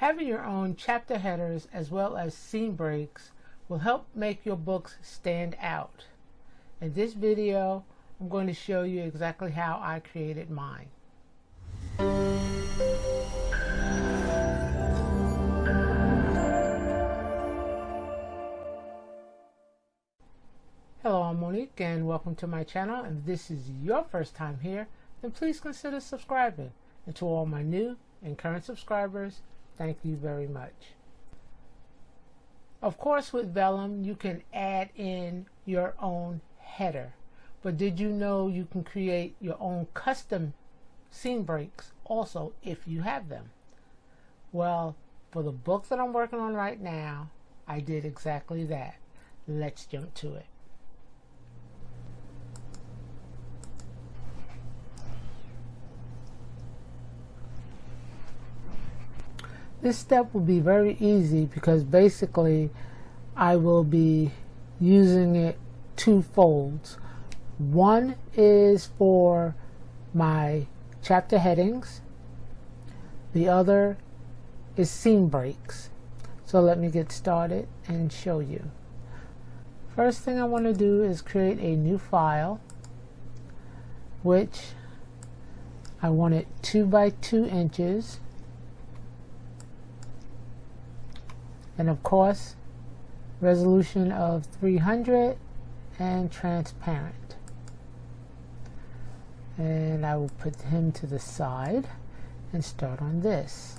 Having your own chapter headers as well as seam breaks will help make your books stand out. In this video, I'm going to show you exactly how I created mine. Hello, I'm Monique and welcome to my channel, and if this is your first time here, then please consider subscribing. And to all my new and current subscribers, thank you very much. Of course, with Vellum, you can add in your own header, but did you know you can create your own custom seam breaks also if you have them? Well, for the book that I'm working on right now, I did exactly that. Let's jump to it. This step will be very easy because basically I will be using it two folds. One is for my chapter headings. The other is seam breaks. So let me get started and show you. First thing I want to do is create a new file, which I want it 2 by 2 inches. And of course, resolution of 300 and transparent. And I will put him to the side and start on this.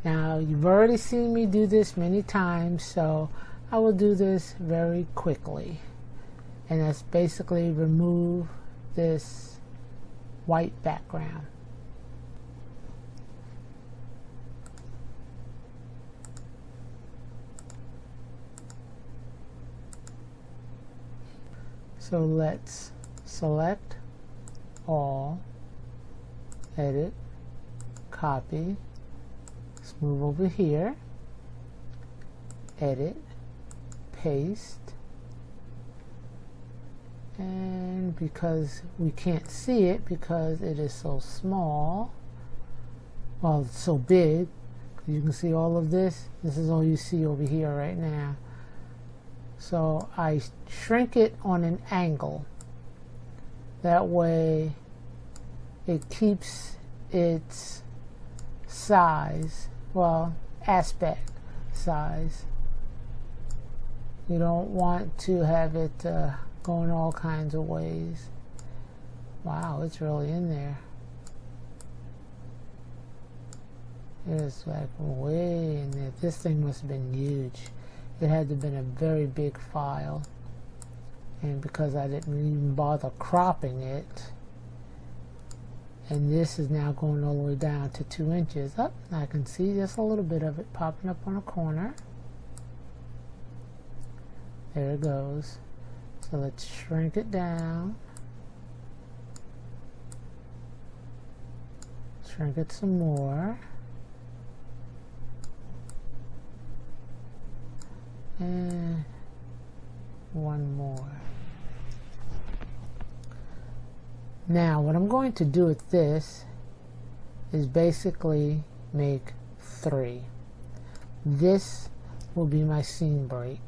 Now, you've already seen me do this many times, so I will do this very quickly. And that's basically remove this white background. So let's select all, edit, copy, let's move over here, edit, paste, and because we can't see it because it is so small, well, it's so big, you can see all of this. This is all you see over here right now. So I shrink it on an angle. That way it keeps its size, well, aspect size. You don't want to have it going all kinds of ways. Wow, it's really in there. It's like way in there. This thing must have been huge. It had to have been a very big file, and because I didn't even bother cropping it, and this is now going all the way down to 2 inches. Up, I can see just a little bit of it popping up on a corner. There it goes. So let's shrink it down, shrink it some more. And one more. Now what I'm going to do with this is basically make 3. This will be my seam break.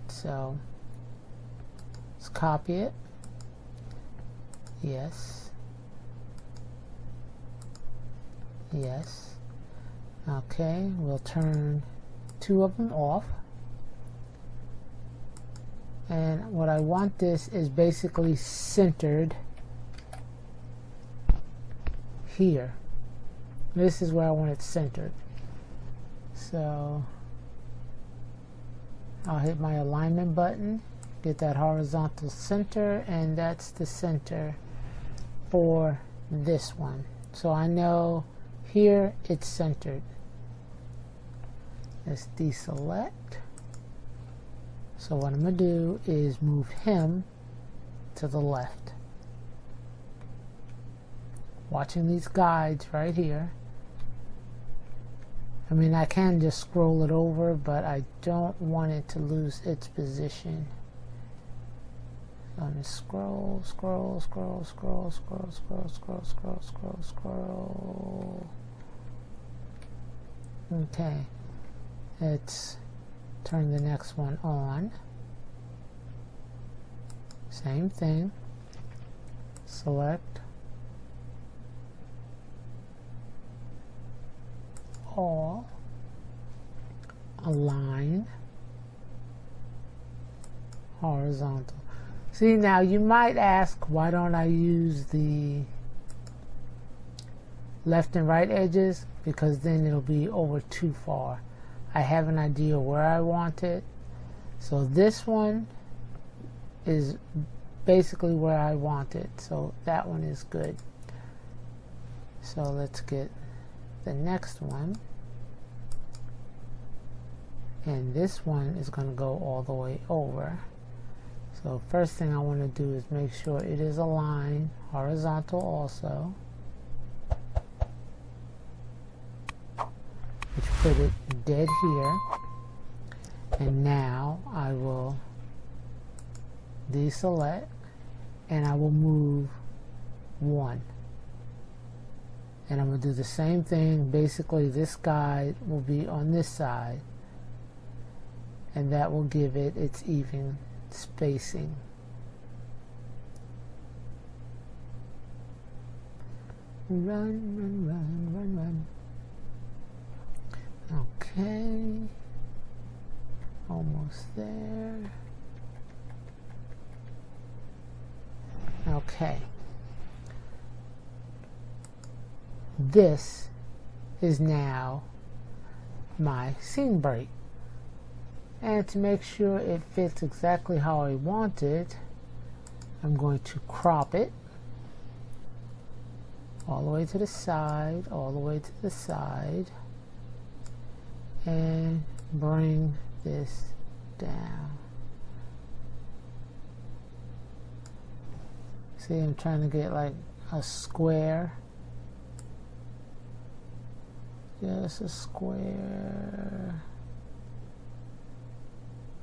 So let's copy it. Yes. Yes. Okay, we'll turn 2 of them off. And what I want this is basically centered here. This is where I want it centered. So I'll hit my alignment button, get that horizontal center, and that's the center for this one. So I know here it's centered. Let's deselect. So what I'm going to do is move him to the left. Watching these guides right here. I mean, I can just scroll it over, but I don't want it to lose its position. Let me scroll, scroll, scroll, scroll, scroll, scroll, scroll, scroll, scroll, scroll. Okay, let's turn the next one on. Same thing. Select all, align, horizontal. See, now you might ask, why don't I use the left and right edges? Because then it'll be over too far. I have an idea where I want it. So this one is basically where I want it. So that one is good. So let's get the next one. And this one is going to go all the way over. So first thing I want to do is make sure it is aligned horizontal also, which put it dead here. And now I will deselect and I will move one. And I'm going to do the same thing. Basically this guy will be on this side, and that will give it its even spacing. Run, run, run, run, run. Okay. Almost there. Okay. This is now my scene break. And to make sure it fits exactly how I want it, I'm going to crop it all the way to the side, all the way to the side, and bring this down. See, I'm trying to get like a square. Just a square.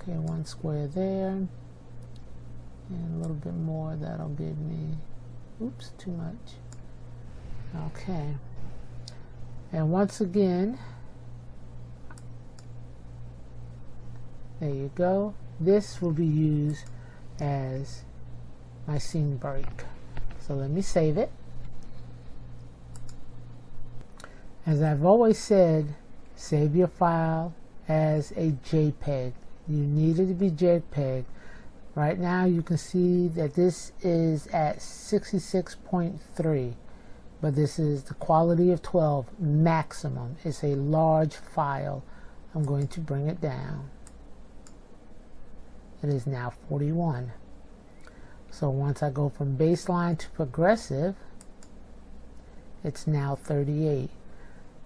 Okay, one square there, and a little bit more. That'll give me, oops, too much. Okay, and once again, there you go. This will be used as my scene break. So let me save it. As I've always said, save your file as a JPEG. You need it to be JPEG. Right now you can see that this is at 66.3, but this is the quality of 12 maximum. It's a large file. I'm going to bring it down. It is now 41. So once I go from baseline to progressive, it's now 38.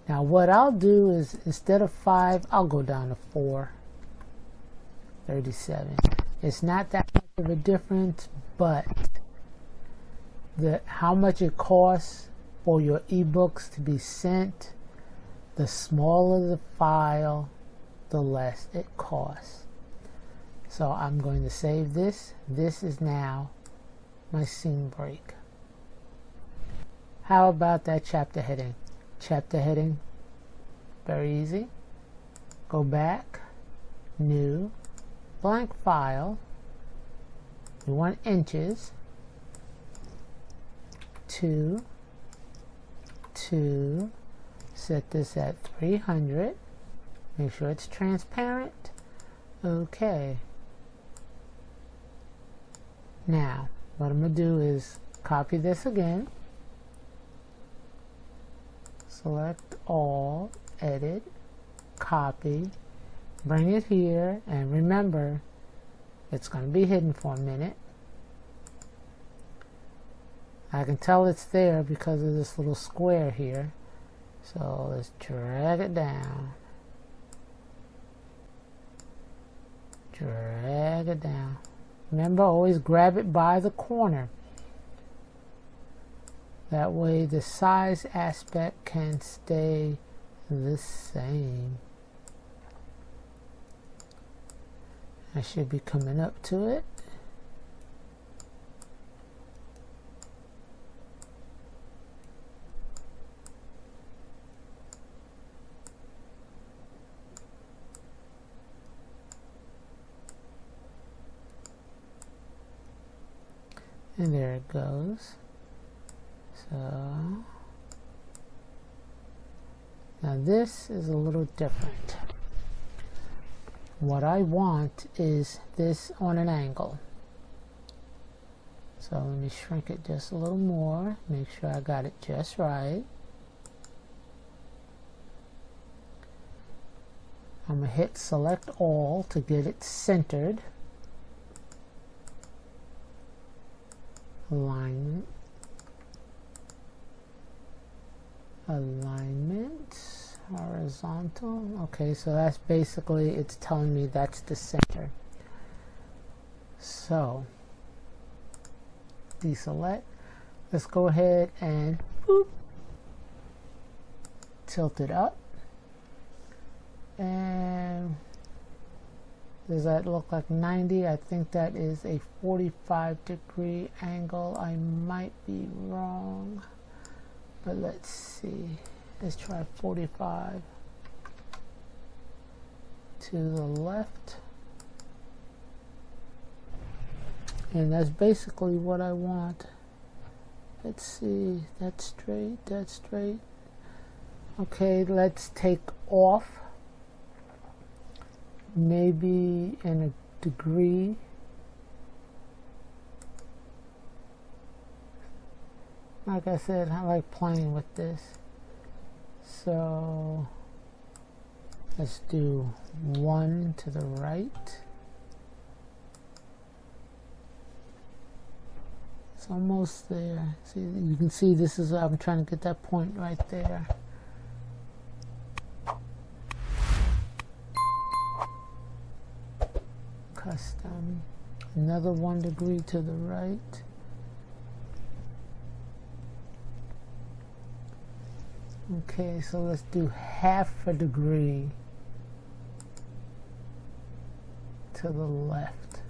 Now what I'll do is, instead of 5, I'll go down to 4. 37. It's not that much of a difference, but how much it costs for your ebooks to be sent, the smaller the file, the less it costs. So I'm going to save this. This is now my scene break. How about that chapter heading? Chapter heading, very easy. Go back, new, blank file. We want inches. 2, set this at 300. Make sure it's transparent. Okay. Now, what I'm going to do is copy this again. Select all, edit, copy, bring it here, and remember, it's going to be hidden for a minute. I can tell it's there because of this little square here. So let's drag it down. Drag it down. Remember, always grab it by the corner. That way the size aspect can stay the same. I should be coming up to it. And there it goes. So now this is a little different. What I want is this on an angle. So let me shrink it just a little more, make sure I got it just right. I'm going to hit select all to get it centered. Alignment. Alignment. Horizontal. Okay, so that's basically, it's telling me that's the center. So, deselect. Let's go ahead and boop, tilt it up. And does that look like 90? I think that is a 45-degree angle. I might be wrong, but let's see. Let's try 45 to the left. And that's basically what I want. Let's see, that's straight, that's straight. Okay, let's take off maybe in a degree. Like I said, I like playing with this. So let's do 1 to the right. It's almost there. See, you can see this is, I'm trying to get that point right there. Custom, another 1 degree to the right. Okay, so let's do half a degree to the left.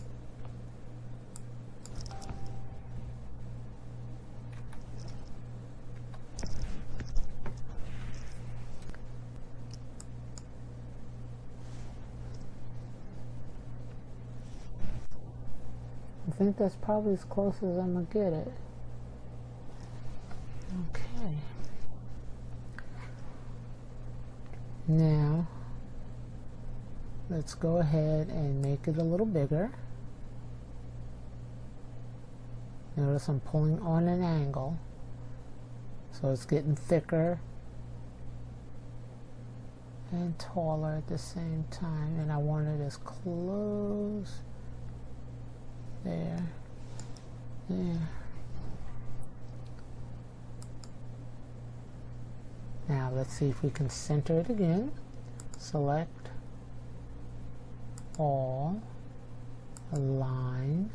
I think that's probably as close as I'm gonna get it. Okay. Now, let's go ahead and make it a little bigger. Notice I'm pulling on an angle, so it's getting thicker and taller at the same time, and I want it as close. There. Now let's see if we can center it again. Select all, align.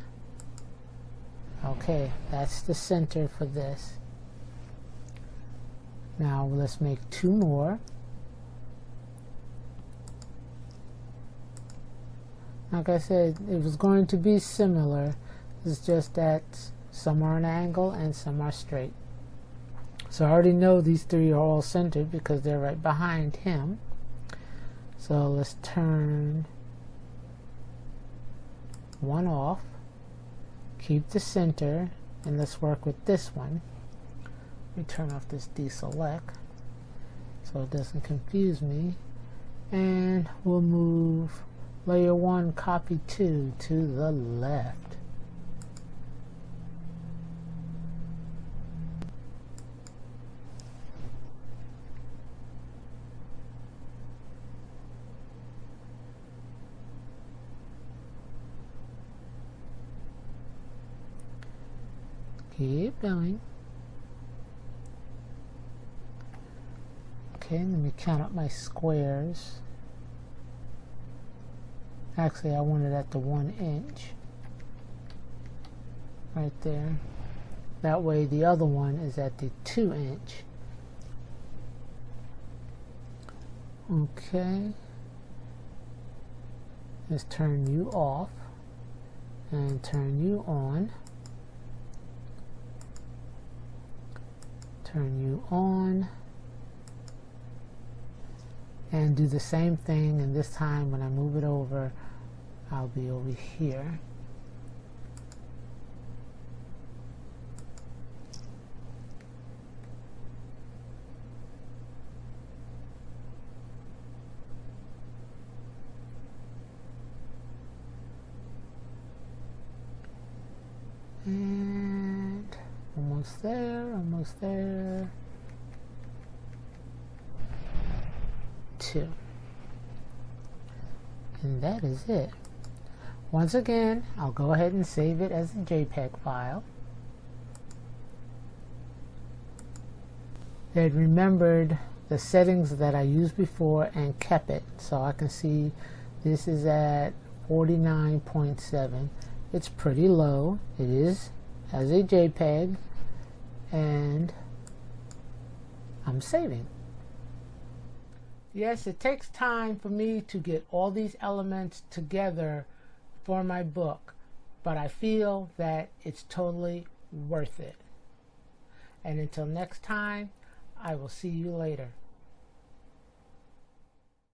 Okay, that's the center for this. Now let's make 2 more. Like I said, it was going to be similar. It's just that some are an angle and some are straight. So I already know these 3 are all centered because they're right behind him. So let's turn 1 off, keep the center, and let's work with this one. Let me turn off this deselect so it doesn't confuse me. And we'll move layer 1, copy 2 to the left. Keep going. Okay, let me count up my squares. Actually, I want it at the 1 inch. Right there. That way the other one is at the 2 inch. Okay. Let's turn you off and turn you on. Turn you on. And do the same thing, and this time when I move it over, I'll be over here. almost there. 2. And that is it. Once again, I'll go ahead and save it as a JPEG file. It remembered the settings that I used before and kept it. So I can see this is at 49.7. It's pretty low. It is as a JPEG, and I'm saving. Yes, it takes time for me to get all these elements together for my book, but I feel that it's totally worth it. And until next time, I will see you later.